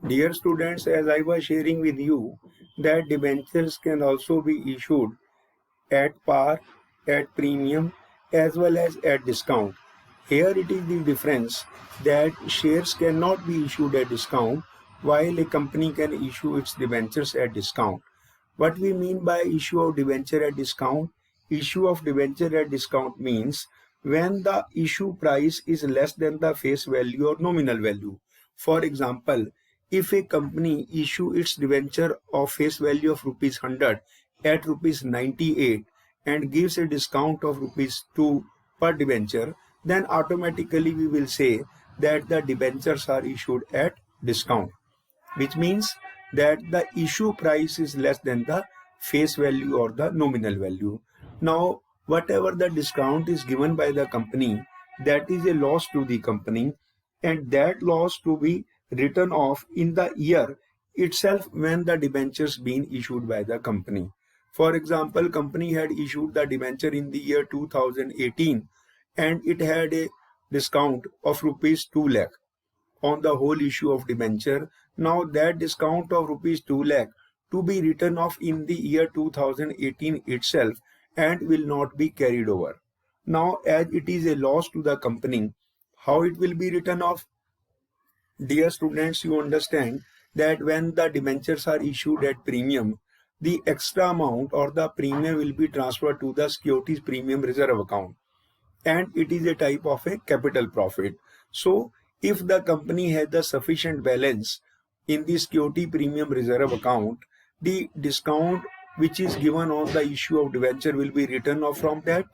Dear students, as I was sharing with you that debentures can also be issued at par, at premium, as well as at discount. Here it is the difference that shares cannot be issued at discount while a company can issue its debentures at discount. What we mean by issue of debenture at discount? Issue of debenture at discount means when the issue price is less than the face value or nominal value. For example, if a company issue its debenture of face value of rupees 100 at rupees 98 and gives a discount of rupees 2 per debenture, then automatically we will say that the debentures are issued at discount, which means that the issue price is less than the face value or the nominal value. Now, whatever the discount is given by the company, that is a loss to the company, and that loss to be written off in the year itself when the debentures been issued by the company. For example, company had issued the debenture in the year 2018 and it had a discount of rupees 2 lakh on the whole issue of debenture. Now that discount of rupees 2 lakh to be written off in the year 2018 itself and will not be carried over. Now as it is a loss to the company, how it will be written off? Dear students, you understand that when the debentures are issued at premium, the extra amount or the premium will be transferred to the securities premium reserve account, and it is a type of a capital profit. So if the company has the sufficient balance in the security premium reserve account, the discount which is given on the issue of debenture will be written off from that.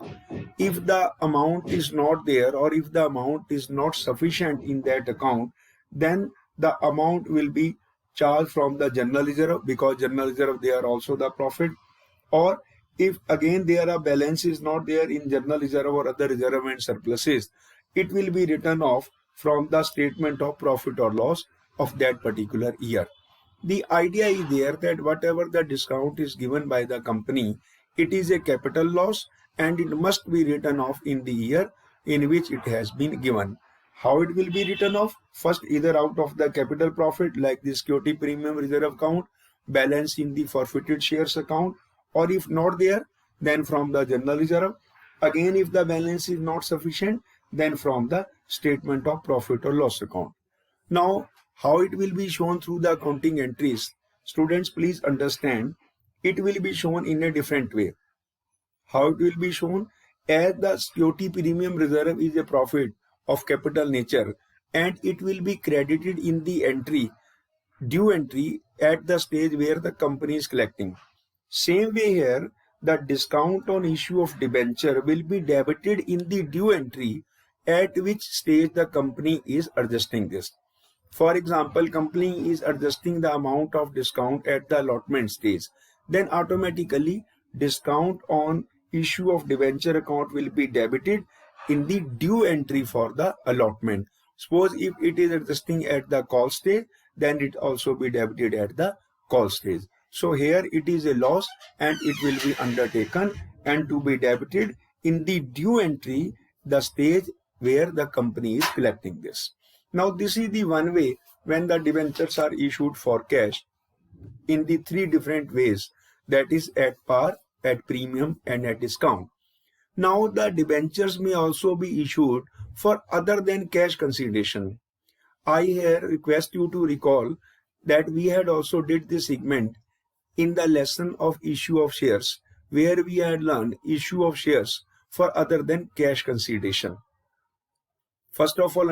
If the amount is not there or if the amount is not sufficient in that account, then the amount will be charged from the general reserve, because general reserve they are also the profit. Or if again there are balance is not there in general reserve or other reserve and surpluses, it will be written off from the statement of profit or loss of that particular year. The idea is there that whatever the discount is given by the company, it is a capital loss and it must be written off in the year in which it has been given. How it will be written off? First, either out of the capital profit like the security premium reserve account, balance in the forfeited shares account, or if not there, then from the general reserve. Again, if the balance is not sufficient, then from the statement of profit or loss account. Now, how it will be shown through the accounting entries? Students, please understand, it will be shown in a different way. How it will be shown? As the security premium reserve is a profit of capital nature and it will be credited in the entry, due entry, at the stage where the company is collecting. Same way here, the discount on issue of debenture will be debited in the due entry at which stage the company is adjusting this. For example, company is adjusting the amount of discount at the allotment stage. Then automatically discount on issue of debenture account will be debited in the due entry for the allotment. Suppose if it is adjusting at the call stage, then it also be debited at the call stage. So here it is a loss and it will be undertaken and to be debited in the due entry, the stage where the company is collecting this. Now this is the one way when the debentures are issued for cash in the three different ways, that is at par, at premium and at discount. Now the debentures may also be issued for other than cash consideration. I here request you to recall that we had also did this segment in the lesson of issue of shares, where we had learned issue of shares for other than cash consideration. First of all,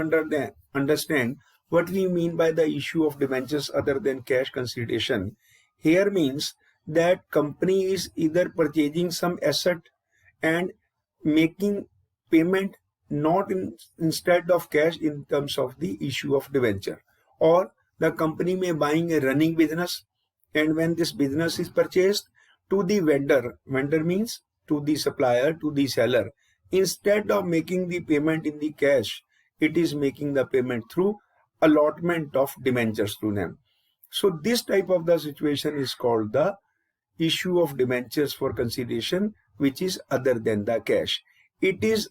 understand what we mean by the issue of debentures other than cash consideration. Here means that company is either purchasing some asset and making payment not instead of cash in terms of the issue of debenture, or the company may buying a running business, and when this business is purchased to the vendor means to the supplier, to the seller, instead of making the payment in the cash, it is making the payment through allotment of debentures to them. So this type of the situation is called the issue of debentures for consideration, which is other than the cash. It is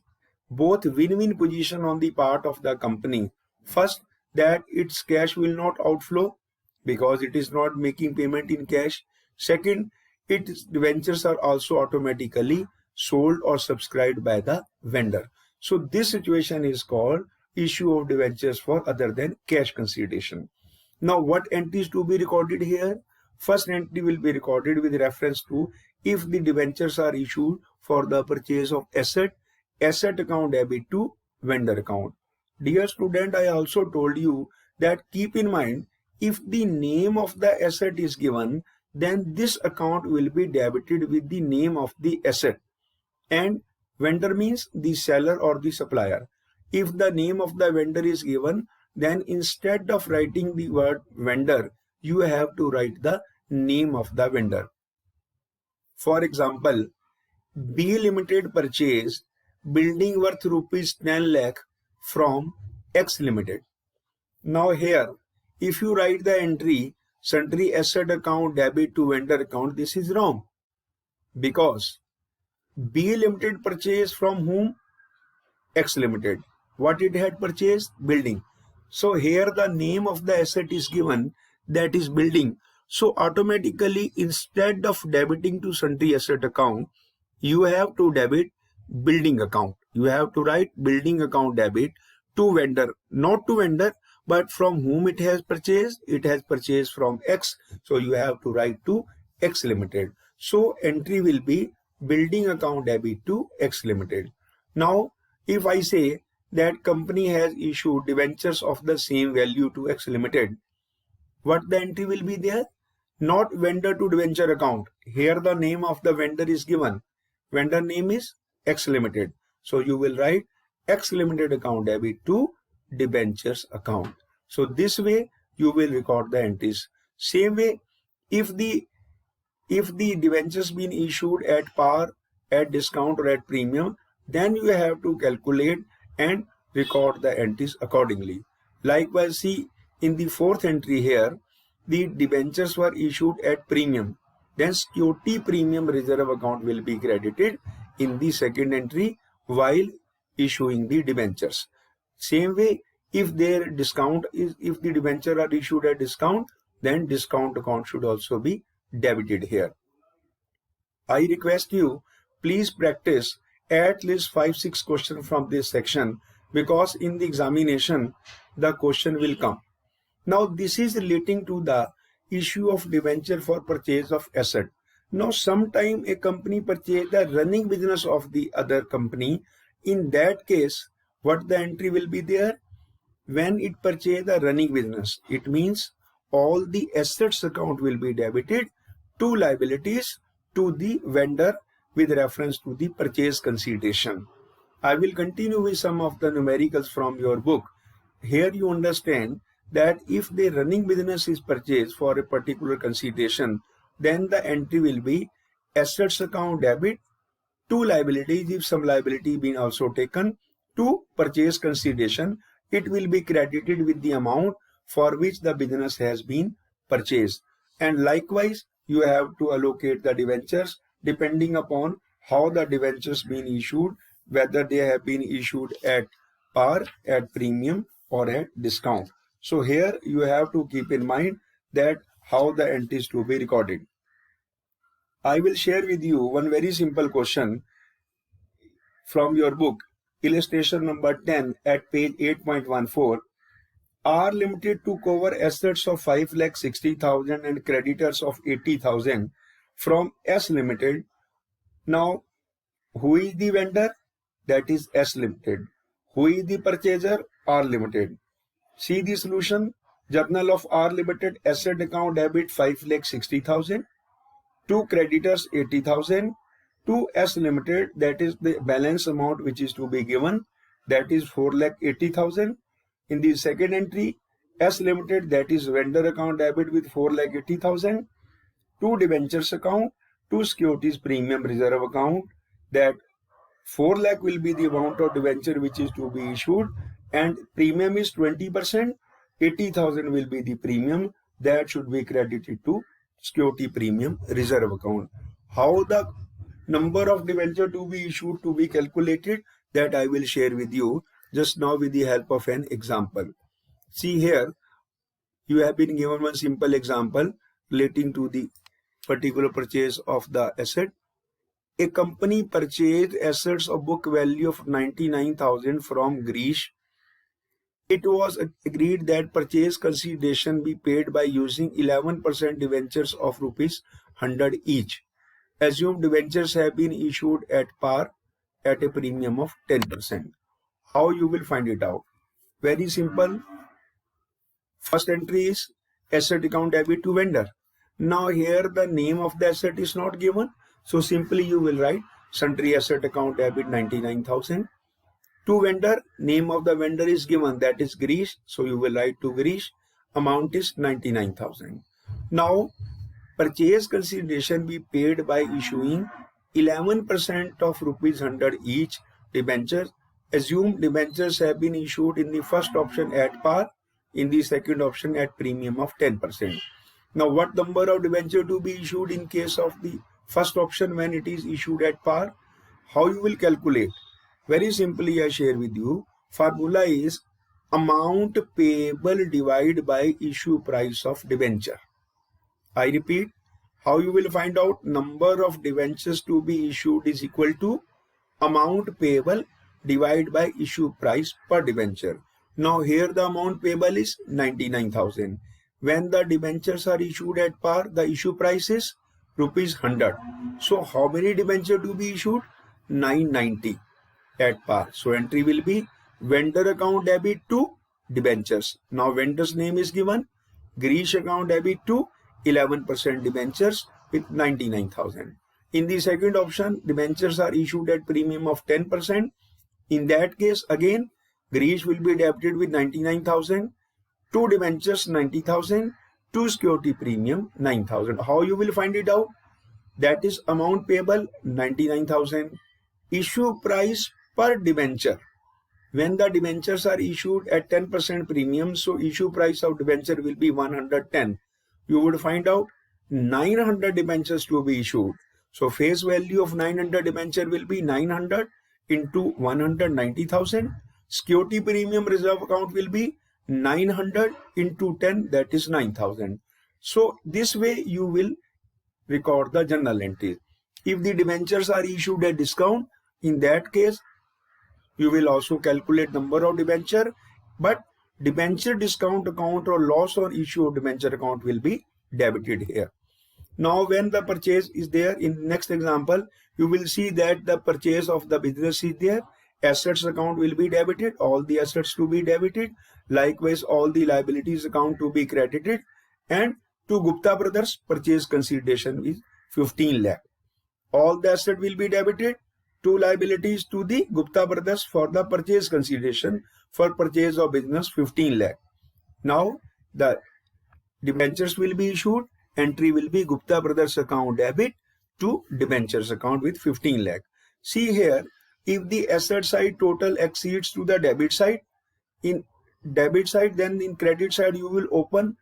both win-win position on the part of the company. First, that its cash will not outflow, because it is not making payment in cash. Second, its debentures are also automatically sold or subscribed by the vendor. So this situation is called issue of debentures for other than cash consideration. Now what entries to be recorded here? First entry will be recorded with reference to if the debentures are issued for the purchase of asset account debit to vendor account. Dear student, I also told you that keep in mind, if the name of the asset is given, then this account will be debited with the name of the asset, and vendor means the seller or the supplier. If the name of the vendor is given, then instead of writing the word vendor, you have to write the name of the vendor. For example, B Limited purchased building worth rupees 10 lakh from X Limited. Now here, if you write the entry sundry asset account debit to vendor account, this is wrong, because B Limited purchased from whom? X Limited. What it had purchased? Building. So here the name of the asset is given, that is building. So automatically, instead of debiting to sundry asset account, you have to debit building account. You have to write building account debit to vendor, not to vendor, but from whom it has purchased. It has purchased from X, so you have to write to X Limited. So entry will be building account debit to X Limited. Now if I say that company has issued debentures of the same value to X Limited, what the entry will be there? Not vendor to debenture account. Here the name of the vendor is given. Vendor name is X Limited. So you will write X Limited account debit to debentures account. So this way you will record the entries. Same way, if the debentures been issued at par, at discount or at premium, then you have to calculate and record the entries accordingly. Likewise, see in the fourth entry here, the debentures were issued at premium, then security premium reserve account will be credited in the second entry while issuing the debentures. Same way, if their discount is, if the debenture are issued at discount, then discount account should also be debited here. I request you, please practice at least 5-6 questions from this section, because in the examination the question will come. Now this is relating to the issue of debenture for purchase of asset. Now sometime a company purchase the running business of the other company. In that case, what the entry will be there? When it purchase the running business, it means all the assets account will be debited to liabilities to the vendor with reference to the purchase consideration. I will continue with some of the numericals from your book. Here you understand that if the running business is purchased for a particular consideration, then the entry will be assets account debit to liabilities. If some liability been also taken to purchase consideration, it will be credited with the amount for which the business has been purchased. And likewise, you have to allocate the debentures depending upon how the debentures been issued, whether they have been issued at par, at premium or at discount. So here you have to keep in mind that how the entries to be recorded. I will share with you one very simple question from your book, illustration number 10 at page 8.14. R Limited took over assets of 5,60,000 and creditors of 80,000 from S Limited. Now, who is the vendor? That is S Limited. Who is the purchaser? R Limited. See the solution. Journal of R Limited, asset account debit 5,60,000. To creditors 80,000. To S Limited, that is the balance amount which is to be given, that is 4,80,000. In the second entry, S Limited, that is vendor account debit with 4,80,000. To debentures account, to securities premium reserve account, that 4 lakh will be the amount of debenture which is to be issued, and premium is 20%. 80,000 will be the premium that should be credited to security premium reserve account. How the number of debenture to be issued to be calculated, that I will share with you just now with the help of an example. See here, you have been given one simple example relating to the particular purchase of the asset. A company purchased assets of book value of 99,000 from Greece. It was agreed that purchase consideration be paid by using 11% debentures of rupees 100 each. Assumed debentures have been issued at par at a premium of 10%. How you will find it out? Very simple. First entry is asset account debit to vendor. Now here the name of the asset is not given. So simply you will write sundry asset account debit 99,000. To vendor, name of the vendor is given, that is Greece. So you will write to Greece. Amount is 99,000. Now purchase consideration be paid by issuing 11% of rupees 100 each debentures. Assumed debentures have been issued in the first option at par, in the second option at premium of 10%. Now what number of debenture to be issued in case of the first option when it is issued at par? How you will calculate? Very simply I share with you. Formula is amount payable divided by issue price of debenture. I repeat, how you will find out? Number of debentures to be issued is equal to amount payable divided by issue price per debenture. Now here the amount payable is 99,000. When the debentures are issued at par, the issue price is rupees 100. So how many debenture to be issued? 990 at par. So entry will be vendor account debit to debentures. Now vendor's name is given. Greece account debit to 11% debentures with 99,000. In the second option, debentures are issued at premium of 10%. In that case, again, Greece will be debited with 99,000. Two debentures 90,000. Two security premium 9,000. How you will find it out? That is amount payable 99,000. Issue price per debenture. When the debentures are issued at 10% premium, so issue price of debenture will be 110. You would find out 900 debentures to be issued. So face value of 900 debenture will be 900 into 190,000. Security premium reserve account will be 900 into 10, that is 9,000. So this way you will record the journal entries. If the debentures are issued at discount, in that case you will also calculate number of debenture, but debenture discount account or loss on issue of debenture account will be debited here. Now when the purchase is there, in next example you will see that the purchase of the business is there. Assets account will be debited, all the assets to be debited. Likewise all the liabilities account to be credited, and to Gupta brothers purchase consideration is 15 lakh. All the asset will be debited. Two liabilities to the Gupta brothers for the purchase consideration for purchase of business 15 lakh. Now the debentures will be issued. Entry will be Gupta brothers account debit to debentures account with 15 lakh. See here, if the asset side total exceeds to the debit side, in debit side, then in credit side you will open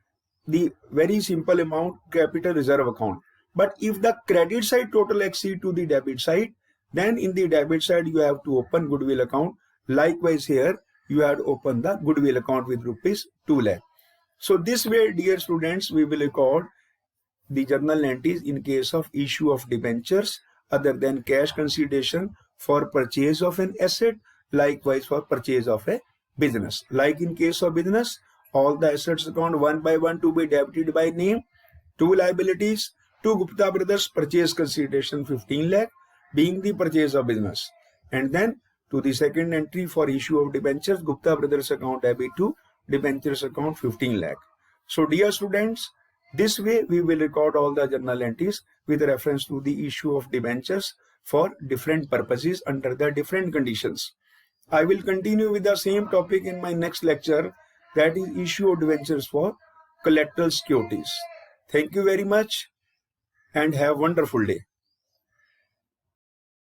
the very simple amount capital reserve account. But if the credit side total exceed to the debit side, then in the debit side you have to open goodwill account. Likewise here you have to open the goodwill account with rupees 2 lakh. So this way, dear students, we will record the journal entries in case of issue of debentures other than cash consideration for purchase of an asset, likewise for purchase of a business. Like in case of business, all the assets account one by one to be debited by name. Two liabilities to Gupta brothers purchase consideration 15 lakh being the purchase of business. And then to the second entry for issue of debentures, Gupta brothers account debit to debentures account 15 lakh. So dear students, this way we will record all the journal entries with reference to the issue of debentures for different purposes under the different conditions. I will continue with the same topic in my next lecture, that is issue of debentures for collateral securities. Thank you very much and have a wonderful day.